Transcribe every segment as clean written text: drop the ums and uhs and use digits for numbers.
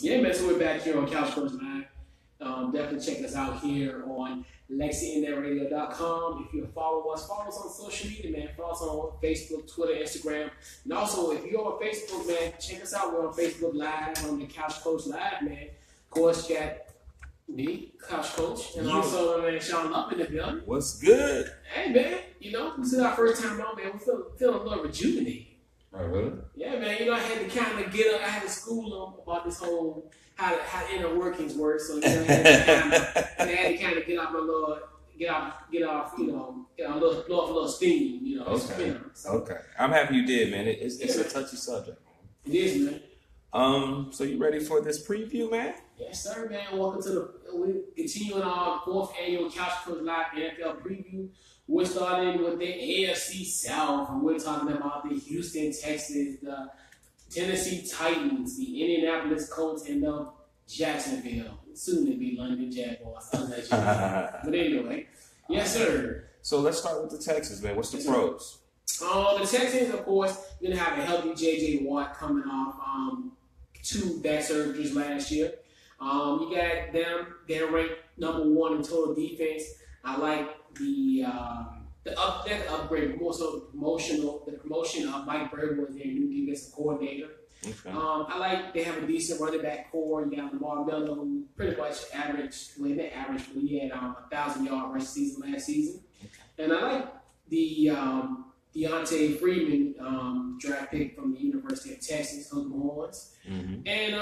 Yeah, man, so we're back here on Couch Coach Live. Definitely check us out here on LexiInThatRadio.com. If you follow us on social media, man. Follow us on Facebook, Twitter, Instagram. And also, if you're on Facebook, man, check us out. We're on Facebook Live on the Couch Coach Live, man. Of course, you got me, Couch Coach, and also my man Sean Love in the building. What's good? Hey, man, this is our first time out, man. We feeling a little rejuvenated. Oh, really? Yeah, man. I had to kind of get up. I had to school them about this whole how inner workings work. So I had to kind of get off my little, blow off a little steam. Okay. Okay. I'm happy you did, man. It's a touchy subject. It is, man. So you ready for this preview, man? Yes, sir, man. Welcome to we're continuing our 4th annual Couch Coach Live NFL preview. We're starting with the AFC South, and we're talking about the Houston Texans, the Tennessee Titans, the Indianapolis Colts, and the Jacksonville, soon to be London Jaguars. But anyway, yes, sir. So let's start with the Texans, man. What's the pros? The Texans, of course, going to have a healthy J.J. Watt coming off 2 back surgeries last year. You got them. They're ranked number 1 in total defense. I like the upgrade, more so the promotion of Mike Vrabel as their new defensive coordinator. Okay. I like they have a decent running back core. You got Lamar Miller, who pretty much he had 1,000-yard rush season last season. Okay. And I like the Deontay Freeman draft pick from the University of Texas, Hook Horns. Mm-hmm. And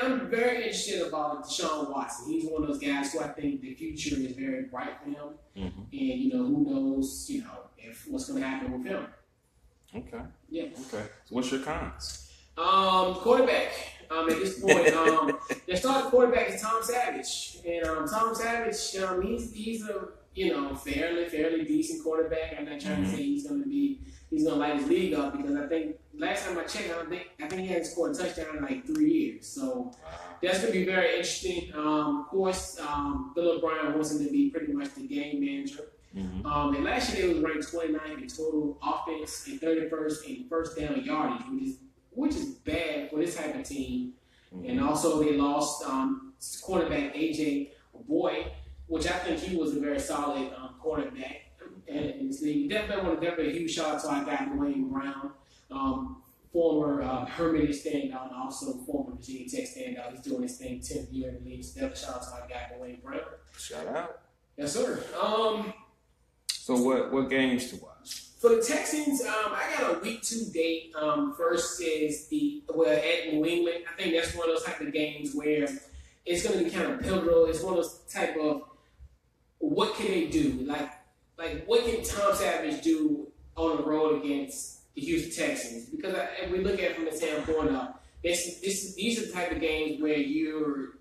I'm very interested about Deshaun Watson. He's one of those guys who I think the future is very bright for him. Mm-hmm. And, who knows, if what's going to happen with him. Okay. Yeah. Okay. So what's your cons? Quarterback. At this point, their starting quarterback is Tom Savage. And Tom Savage, he's a fairly decent quarterback. I'm not trying to say he's gonna light his league up, because I think last time I checked, I think he hasn't scored a touchdown in like 3 years. So that's gonna be very interesting. Of course, Bill O'Brien wants him to be pretty much the game manager. Mm-hmm. And last year they was ranked 29th in total offense and 31st in first down yardage, which is bad for this type of team. Mm-hmm. And also they lost quarterback AJ Boy, which I think he was a very solid quarterback in this league. Definitely a huge shout out to our guy Dwayne Brown, former Hermitage standout, and also former Virginia Tech standout. He's doing his thing 10th year in the league. So definitely shout out to our guy Dwayne Brown. Shout out. Yes, sir. So what games to watch? For the Texans, I got a week 2 date. First is at New England. I think that's one of those type of games where it's going to be kind of pivotal. It's one of those type of what can they do? Like what can Tom Savage do on the road against the Houston Texans? Because if we look at it from the standpoint of these are the type of games where you're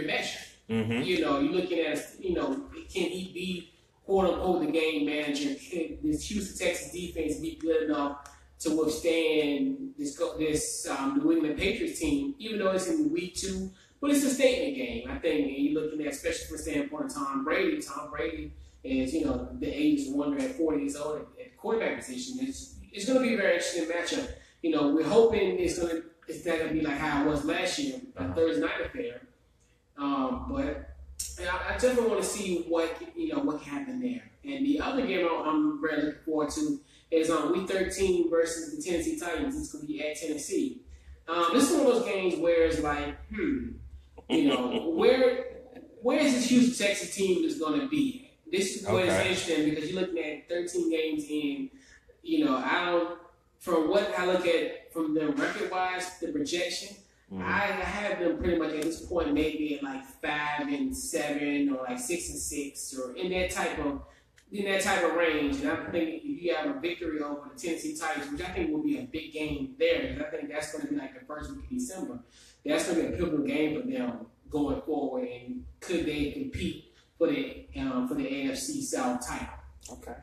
measured. Mm-hmm. You're looking at can he be quote unquote the game manager? Can this Houston Texans defense be good enough to withstand this New England Patriots team, even though it's in week 2? But it's a statement game. I think you're looking at, especially from the standpoint of Tom Brady. Tom Brady is, the age is wonder at 40 years old at quarterback position. It's going to be a very interesting matchup. We're hoping it's not going to be like how it was last year, a Thursday night affair. But I definitely want to see what can happen there. And the other game I'm very looking forward to is on week 13 versus the Tennessee Titans. It's going to be at Tennessee. This is one of those games where it's like, where is this Houston Texas team is going to be? This is what is interesting, because you're looking at 13 games in. From what I look at from the record-wise, the projection, I have them pretty much at this point maybe at like 5-7 or like 6-6 or in that type of range. And I think if you have a victory over the Tennessee Titans, which I think will be a big game there, because I think that's going to be like the first week of December. That's going to be a pivotal game for them going forward, and could they compete for the AFC South title? Okay.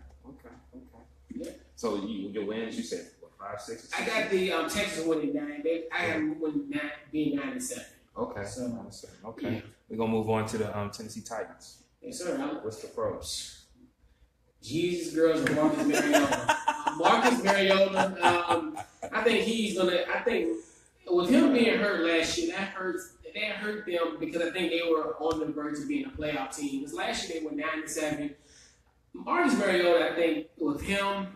Yeah. So your wins, you said what, 5, 6? I got the Texans winning 9. I have them winning 9, being 9-7. Okay. So, 9-7. Okay. Yeah. We're gonna move on to the Tennessee Titans. Yes, sir. What's the pros? Jesus, girls, and Marcus Mariota. Marcus Mariota. I think he's gonna. I think with him being hurt last year, that hurt them because I think they were on the verge of being a playoff team. Because last year they were 9-7. Marcus Mariota, I think, with him,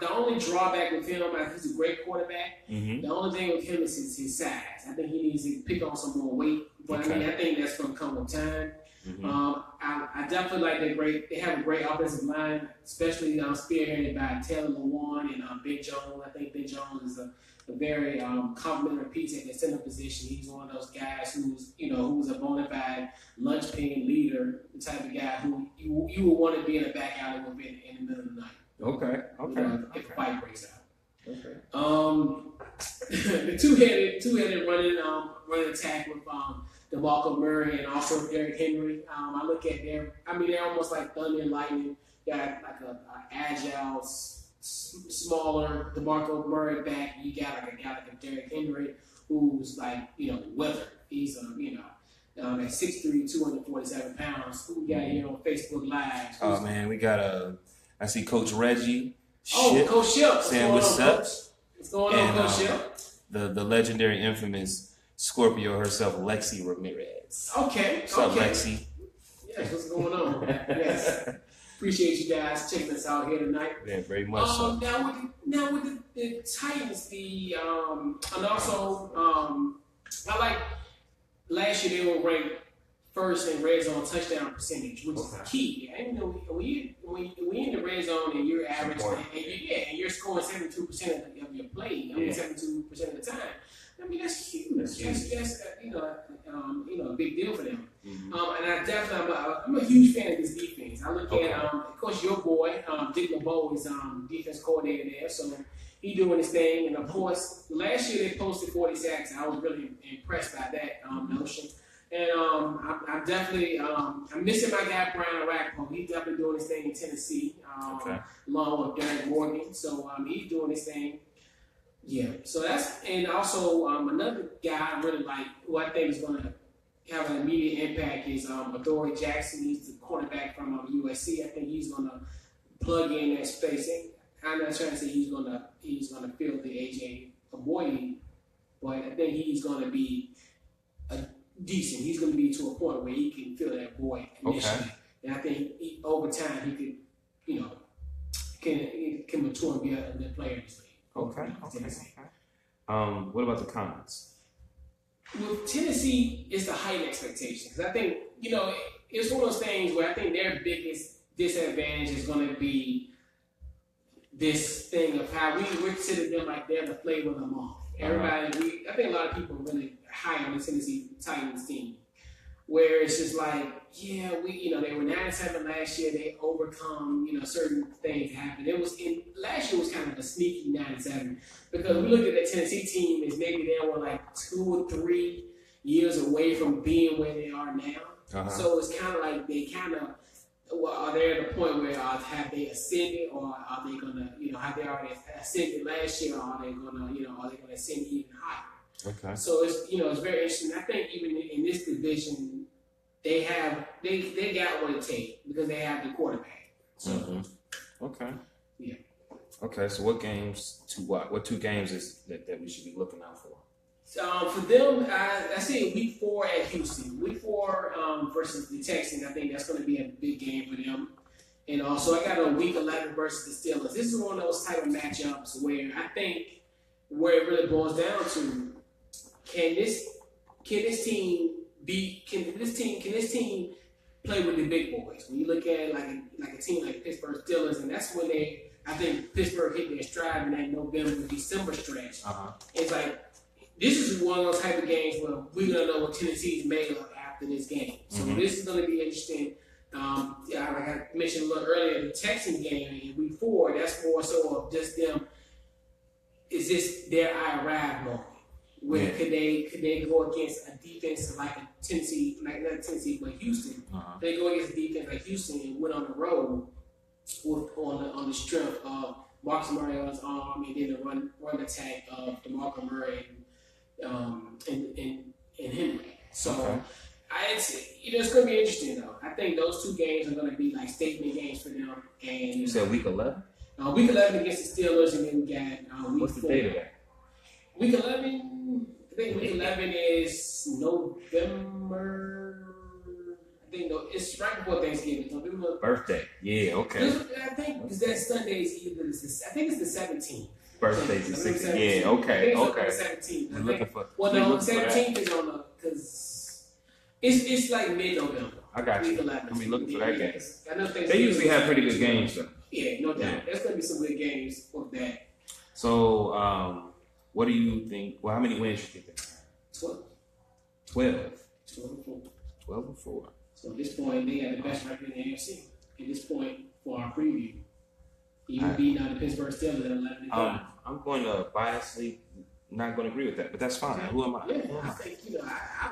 the only drawback with him, I think he's a great quarterback. Mm-hmm. The only thing with him is his size. I think he needs to pick on some more weight. But I mean, I think that's going to come with time. Mm-hmm. I definitely like they have a great offensive line, especially spearheaded by Taylor Lewan and Ben Jones. I think Ben Jones is a very complimentary piece at the center position. He's one of those guys who's a bona fide lunch pail leader, the type of guy who you would want to be in a back alley with in the middle of the night. Okay. If a fight breaks out. Okay. The two-headed running attack with DeMarco Murray and also Derrick Henry. I look at them. I mean, they're almost like thunder and lightning. Got like a agile, smaller DeMarco Murray back. You got like a guy like a Derrick Henry who's like weathered. He's at 6'3", 247 pounds. Who we got here on Facebook Live? Oh man, we got I see Coach Reggie. Coach Ship. Saying what's up? What's going on, Coach Ship? The legendary, infamous Scorpio herself, Lexi Ramirez. Okay. What's up, Lexi? Yes, what's going on? Yes. Appreciate you guys checking us out here tonight. Yeah, very much so. Now with the Titans, and also I like last year they were ranked first in red zone touchdown percentage, which is key. And when you in the red zone and you're averaging and you're scoring 72% of your play, 72% of the time. I mean that's huge. That's a big deal for them. Mm-hmm. And I'm a huge fan of this defense. I look at of course your boy Dick LeBeau is defense coordinator there, so he doing his thing. And of course last year they posted 40 sacks. I was really impressed by that notion. And I'm definitely I'm missing my guy Brian Orakpo. He's definitely doing his thing in Tennessee, along with Derek Morgan. So he's doing his thing. Yeah. So and also another guy I really like, who I think is going to have an immediate impact, is Adoree Jackson. He's the cornerback from USC. I think he's going to plug in that space. And I'm not trying to say he's going to fill the AJ Aboye, but I think he's going to be decent. He's going to be to a point where he can fill that void initially, and I think over time he could can mature and be a good player in this league. Okay. What about the cons? With Tennessee, it's the height expectations. I think it's one of those things where I think their biggest disadvantage is going to be this thing of how we consider them like they're the flavor of the month. Everybody, I think a lot of people are really high on the Tennessee Titans team, where it's just like, they were 9-7 last year. They overcome, certain things happen. Last year was kind of a sneaky 9-7 because we looked at the Tennessee team as maybe they were like 2 or 3 years away from being where they are now. So it's kind of like are they at a point where have they ascended, or are they gonna, have they already ascended last year, or are they gonna ascend even higher? Okay. So it's very interesting. I think even in this division, they got what it takes because they have the quarterback. So, Okay. Yeah. Okay. So what games to watch? What 2 games is that we should be looking out for? For them, I say Week 4 at Houston. Week 4 versus the Texans. I think that's going to be a big game for them. And also, I got a Week 11 versus the Steelers. This is one of those type of matchups where I think where it really boils down to, can this team play with the big boys? When you look at it like a team like Pittsburgh Steelers, and that's when I think Pittsburgh hit their stride in that November, December stretch. It's like, this is one of those type of games where we're going to know what Tennessee's made of after this game. So this is going to be interesting. Like I mentioned a little earlier, the Texans game in Week 4, that's more so of just them. Is this their I arrived moment? Where could they go against a defense like a Tennessee, like not Tennessee, but Houston? They go against a defense like Houston and went on the road on the strength of Marcus Mariota's arm, and then the run attack of DeMarco Murray and Henry. So it's going to be interesting though. I think those 2 games are going to be like statement games for them. And you said Week 11? Week 11 against the Steelers, and then we got Week 4. What's the date of that? Week 11, I 11 is November. I think it's right before Thanksgiving. November. Birthday. Yeah. Okay. I think that Sunday is either. I think it's the 17th. Birthday's the 16th. Yeah. Okay. Okay. The 17th. We're looking for. Well, no, 17th is on the because it's like mid-November. I got you. I'm looking for that game. I know they usually have pretty good games though. Yeah, no doubt. Yeah. There's gonna be some good games with that. So, what do you think? Well, how many wins you think? 12. 12. 12-4. 12-4. So at this point, they have the best record in the AFC. At this point, for our preview, even beating out the Pittsburgh Steelers at 11-5. I'm going to biasly not going to agree with that, but that's fine. Okay. Who am I? Yeah, I think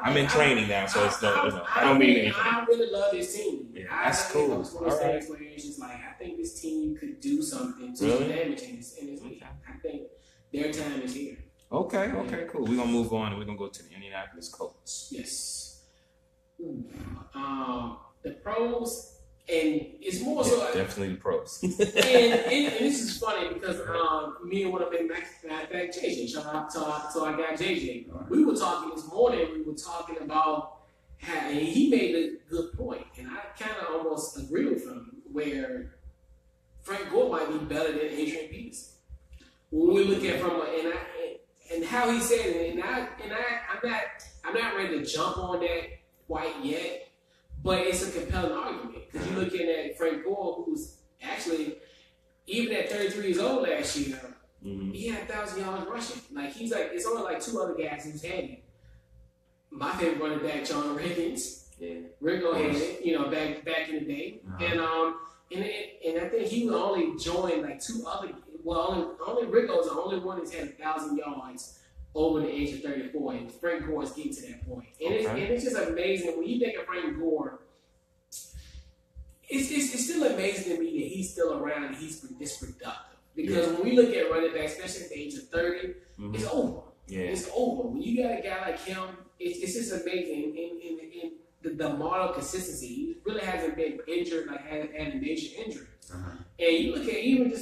I'm in training now, so it's no. I don't mean anything. I really love this team. Yeah, that's cool. It's one of those things where it's just like I think this team could do something to damage in this league. I think their time is here. Okay, cool. We're gonna move on and we're gonna go to the Indianapolis Colts. Yes. The pros, and it's more so definitely the pros. and this is funny because me and one of my back JJ, shout out to our guy JJ. We were talking this morning. We were talking about how, and he made a good point, and I kind of almost agree with him. Where Frank Gore might be better than Adrian Peterson when we look at from and how he said it, and I'm not ready to jump on that quite yet. But it's a compelling argument because you're looking at Frank Gore, who's actually, even at 33 years old last year, he had 1,000 yards rushing. Like it's only like two other guys who's had it. My favorite running back, John Riggins. Yeah, Riggo had it, back in the day, and I think he would only join like two other. Well, only Riggo's the only one that's had 1,000 yards over the age of 34, and Frank Gore is getting to that point. And it's just amazing. When you think of Frank Gore, it's still amazing to me that he's still around and he's this productive. Because when we look at running back, especially at the age of 30, it's over. Yeah. It's over. When you got a guy like him, it's just amazing. In the model consistency, he really hasn't been injured, like had a major injury. And you look at even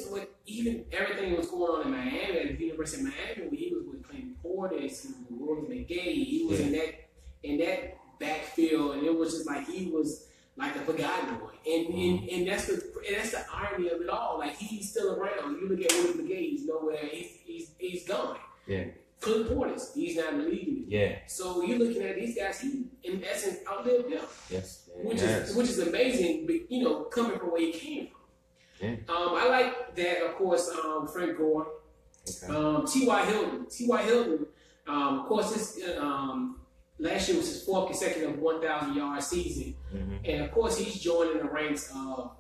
everything that was going on in Miami, at the University of Miami, when he was with Clinton Portis and Roy McGay, he was in that backfield, and it was just like he was like a forgotten boy. And that's the irony of it all. Like he's still around. You look at Roy McGay, he's nowhere. He's gone. Yeah. Clinton Portis, he's not in the league anymore. Yeah. So you're looking at these guys, he in essence outlived them. Yes. Which is amazing, but coming from where he came from. Yeah. I like that, of course, Frank Gore. Okay. T.Y. Hilton. Of course, this last year was his fourth consecutive 1,000-yard season. And, of course, he's joining the ranks of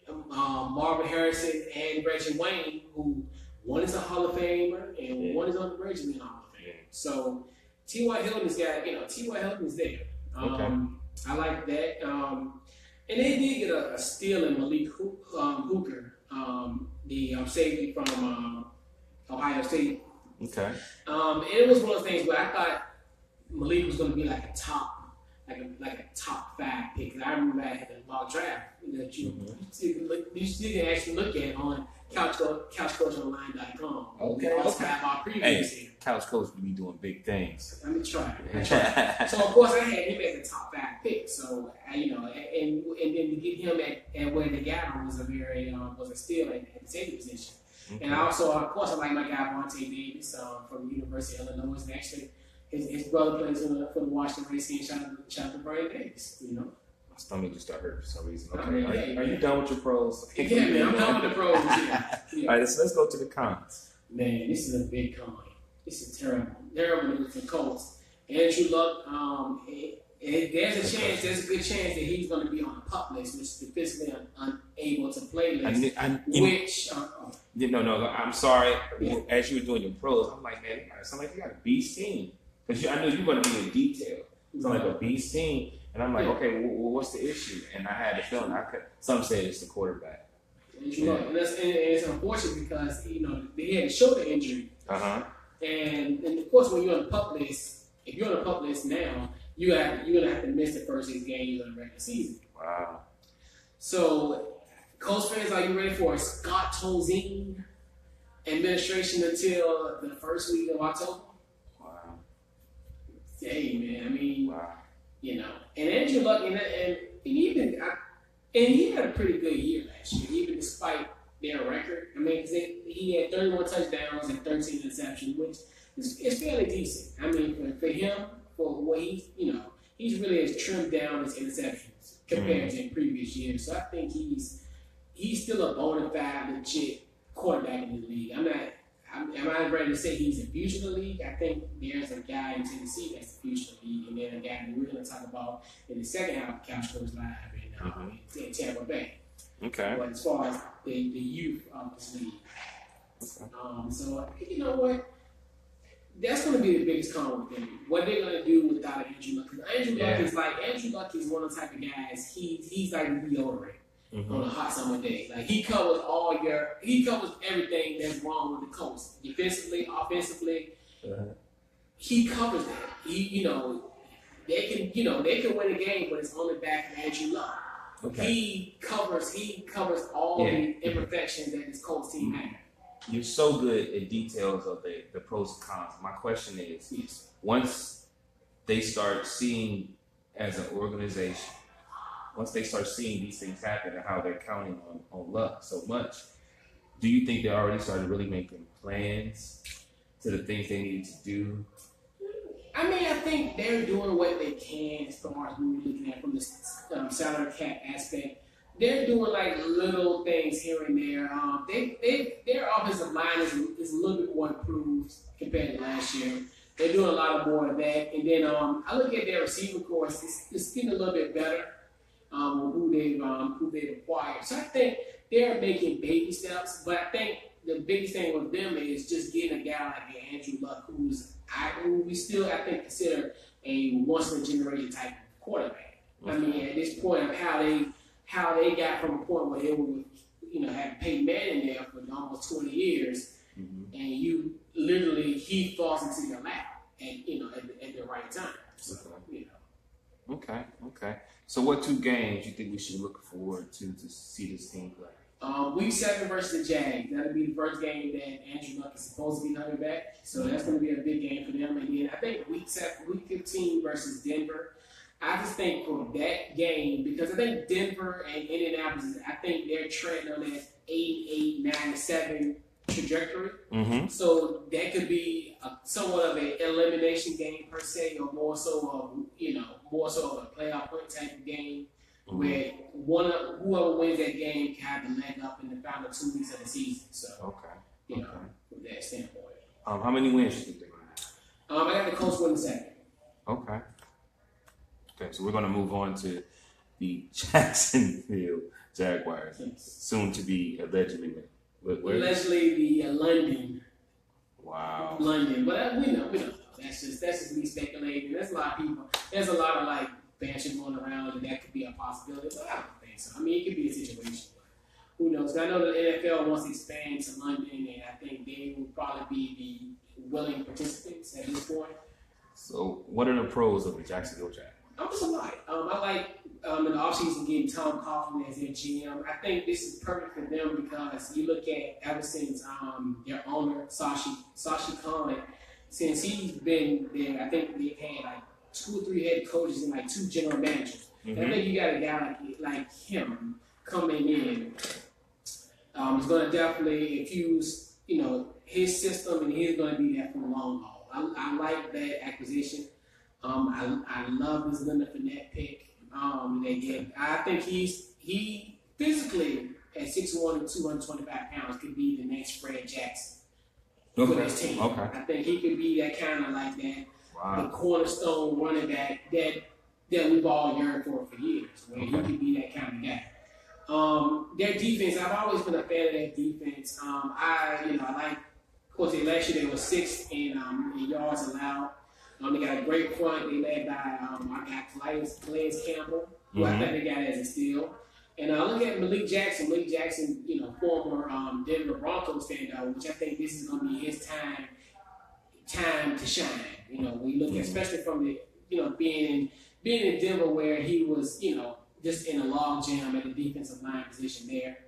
Marvin Harrison and Reggie Wayne, who one is a Hall of Famer and one is on the verge of being a Hall of Famer. So T.Y. Hilton's got, T.Y. Hilton's there. I like that. And they did get a steal in Malik Hooker, the safety from Ohio State. Okay. And it was one of those things where I thought Malik was going to be like a top 5 pick. I remember I had a mock draft that you can actually look at on CouchCoachOnline.com. Okay. Also have our previews here. Couch Coach will be doing big things. Let me try. So of course I had him as a top 5 pick. So and then to get him at where they got him was a steal at the safety position. Okay. And also of course I like my guy Vontae Davis from the University of Illinois. And actually his brother plays for the Washington Redskins. Shout out to Brian Davis. My stomach just started hurting for some reason. Okay, are you done with your pros? Yeah, man, I'm done with the pros. Yeah. All right, let's go to the cons. Man, this is a big con. This is terrible news for the Colts. Andrew Luck, there's a good chance that he's going to be on the PUP list, which is physically unable to play list. I'm sorry. Yeah. As you were doing your pros, I'm like, man, it sounds like you got a beast team. Because I knew you were going to be in detail. It's like a beast team. And I'm like, okay, what's the issue? And I had a feeling some said it's the quarterback. And it's unfortunate because, they had a shoulder injury. And of course, when you're on the PUP list, if you're on the PUP list now, you're going to have to miss the first 6 games of the regular season. Wow. So, Colts fans, are you ready for a Scott Tolzien administration until the first week of October? Wow. And Andrew Luck, and he had a pretty good year last year, even despite their record. I mean, he had 31 touchdowns and 13 interceptions, which is fairly decent. I mean, for him, for what he's really has trimmed down his interceptions compared to in previous years. So I think he's still a bona fide, legit quarterback in the league. Am I ready to say he's the future of the league? I think there's a guy in Tennessee that's the future of the league, and then a guy that we're going to talk about in the second half of Couch Coach Live in Tampa Bay. Okay. But as far as the youth of this league. So, you know what? That's going to be the biggest con with them. What they're going to do without Andrew Luck. Because Andrew Luck is one of the type of guys, he's like deodorant. On a hot summer day. Like he covers everything that's wrong with the Colts. Defensively, offensively, he covers that. They can win a game, but it's on the back of Andrew Luck. Okay. He covers all the imperfections that this Colts team had. You're so good at details of the pros and cons. My question is, once they start seeing as an organization, once they start seeing these things happen and how they're counting on Luck so much, do you think they already started really making plans to the things they need to do? I mean, I think they're doing what they can as far as we're looking at from the salary cap aspect. They're doing like little things here and there. Their offensive line is a little bit more improved compared to last year. They're doing a lot more of that. And then I look at their receiving course. It's getting a little bit better. Who they've acquired. So I think they're making baby steps, but I think the biggest thing with them is just getting a guy like Andrew Luck, who we still, I think, consider a once-in-a-generation type of quarterback. I mean, at this point of how they got from a point where they would, have Peyton Manning there for almost 20 years, and he falls into your lap at the right time. So, Okay. So what two games you think we should look forward to see this team play? Week 7 versus the Jags. That'll be the first game that Andrew Luck is supposed to be coming back. So that's going to be a big game for them. And then I think week 15 versus Denver. I just think for that game, because I think Denver and Indianapolis, I think they're trending on that 8-9-7 trajectory. So that could be somewhat of an elimination game per se, or more so of a playoff point type of game, where whoever wins that game can have the leg up in the final 2 weeks of the season. So from that standpoint. How many wins do you think they're going to have? I got the Colts winning 7. Okay, so we're going to move on to the Jacksonville Jaguars, soon to be allegedly. Allegedly, the London. Wow. London, but we know. That's just me speculating. There's a lot of people. There's a lot of like banter going around, and that could be a possibility. But I don't think so. I mean, it could be a situation. But who knows? I know the NFL wants to expand to London, and I think they will probably be the willing participants at this point. So, what are the pros of the Jacksonville Jaguars? Just a lot. I like in the offseason getting Tom Coughlin as their GM. I think this is perfect for them because you look at ever since their owner, Sashi Khan, since he's been there, I think they've had like 2 or 3 head coaches and like 2 general managers. And I think you got a guy like him coming in. Is going to definitely infuse, his system, and he's going to be there for the long haul. I like that acquisition. I love this Leonard Fournette pick. I think he physically at 6'1" and 225 pounds could be the next Fred Jackson for this team. I think he could be that kind of like that, the cornerstone running back that we've all yearned for years. Where he could be that kind of guy. Their defense, I've always been a fan of their defense. I like, of course, last year they were 6th in yards allowed. They got a great front. They led by our guy Calais Campbell, who I think they got as a steal. And look at Malik Jackson. Malik Jackson, former Denver Broncos standout, which I think this is going to be his time to shine. We look at, especially from the being in Denver where he was just in a log jam at the defensive line position there.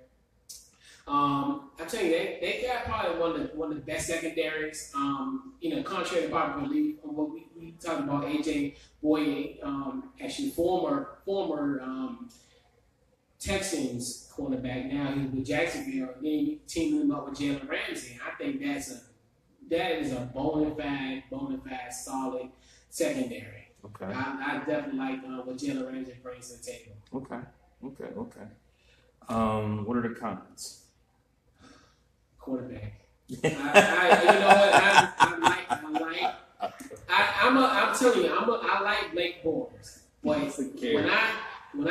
I'm telling you, they got probably one of the best secondaries. Contrary to popular belief, on what we talked about, AJ Boye, actually former Texans cornerback. Now he's with Jacksonville. And then you team him up with Jalen Ramsey. I think that is a bona fide solid secondary. Okay. I definitely like what Jalen Ramsey brings to the table. Okay. What are the cons? Quarterback. You know what? I'm telling you, I like Blake Bortles. But when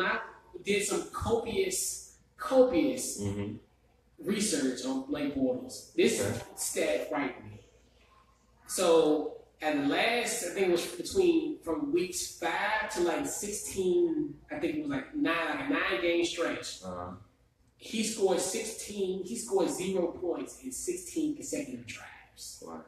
I did some copious research on Blake Bortles, this stat frightened me. So at the last, I think it was from weeks 5 to like 16. I think it was like a 9-game stretch. He scored 0 points in 16 consecutive drives. Wow.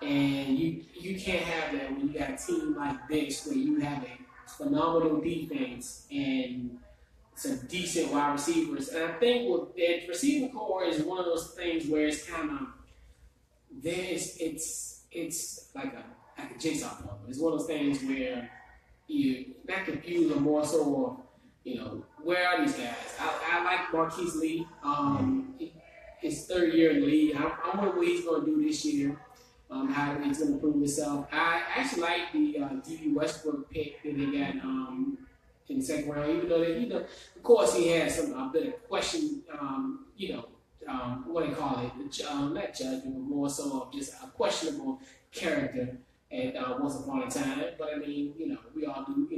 And you can't have that when you got a team like this where you have a phenomenal defense and some decent wide receivers. And I think with the receiving core is one of those things where it's kind of it's like a jigsaw puzzle. It's one of those things where you're not confused or more so of, where are these guys? I like Marquise Lee. His third year in the league. I wonder what he's going to do this year. How he's going to prove himself. I actually like the D.B. Westbrook pick that they got in the second round, even though of course, he has a bit of question. What do you call it? Not judgment, but more so of just a questionable character at once upon a time. But I mean, we all do.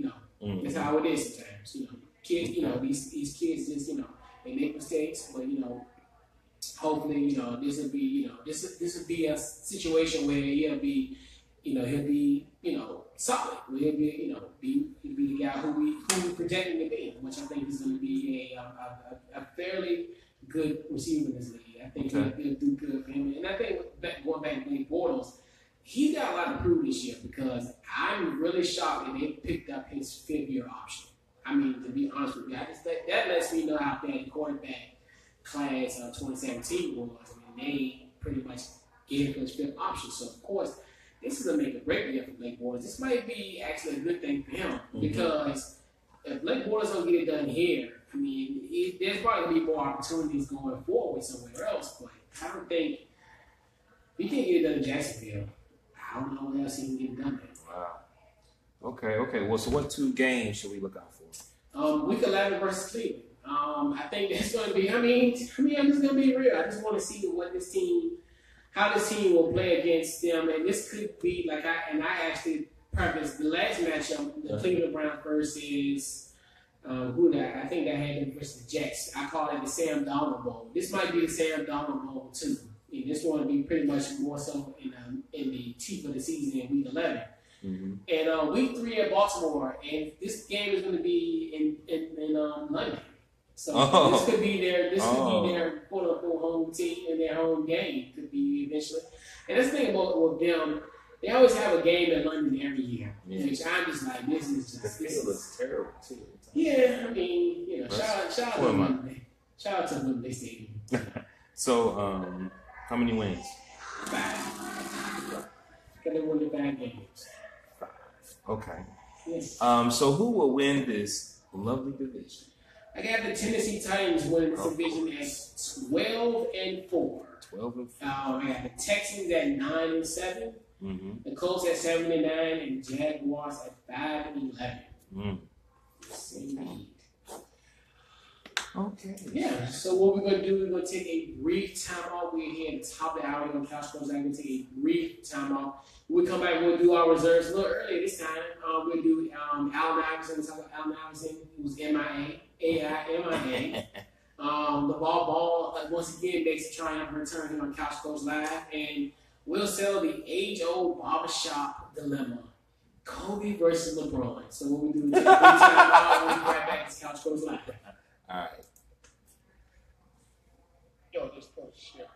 That's how it is sometimes. Kids. These kids just they make mistakes, but hopefully, this will be, this will be a situation where he'll be solid. Where he'll be, be the guy who we project him to be, which I think is going to be a fairly good receiver in this league. I think he'll do good for him. And I think going back to Blake Bortles, he's got a lot to prove this year because I'm really shocked that they picked up his 5th-year option. I mean, to be honest with you, that lets me know how bad the quarterback class 2017 was. I mean, they pretty much gave him his 5th option. So, of course, this is going to make a great year for Blake Bortles. This might be actually a good thing for him because if Blake Bortles don't get it done here, I mean, there's probably going to be more opportunities going forward somewhere else. But I don't think if he can't get it done in Jacksonville, I don't know what else he can get it done there. Wow. Okay. Well, so what 2 games should we look out for? Week 11 versus Cleveland. I think that's going to be. I mean, I'm just going to be real. I just want to see how this team will play against them, and this could be like I actually prefaced the last matchup, the Cleveland Browns versus I think I had them versus the Jets. I call it the Sam Darnold Bowl. This might be the Sam Darnold Bowl too. And this one will be pretty much more so in the teeth of the season in week 11. And week 3 at Baltimore, and this game is going to be in London. So this could be their quote unquote home team and their home game could be eventually. And that's the thing about them, they always have a game in London every year. Yeah. Which I'm just like, this is terrible too. Yeah, I mean, shout out to Wembley. Shout out to Wembley Stadium. So, how many wins? 5. Got to win the 5 games. 5. Okay. Yes. So who will win this lovely division? I got the Tennessee Titans winning this division at 12-4. 12-4. I got the Texans at 9-7. The Colts at 7-9, and Jaguars at 5-11. Indeed. Okay. Yeah. So what we're gonna do? We're gonna take a brief timeout. We're here at the top of the hour on Couch Coach. I'm gonna take a brief timeout. When we come back, we'll do our reserves a little earlier this time. We'll do Allen Iverson. Talk about Allen Iverson, who's MIA. The ball once again makes a triumphant return here on Couch Coach Live, and we'll settle the age-old barbershop dilemma: Kobe versus LeBron. So what we do? Take a brief timeout. We'll be right back to Couch Coach Live. All right. Yo, this post shit.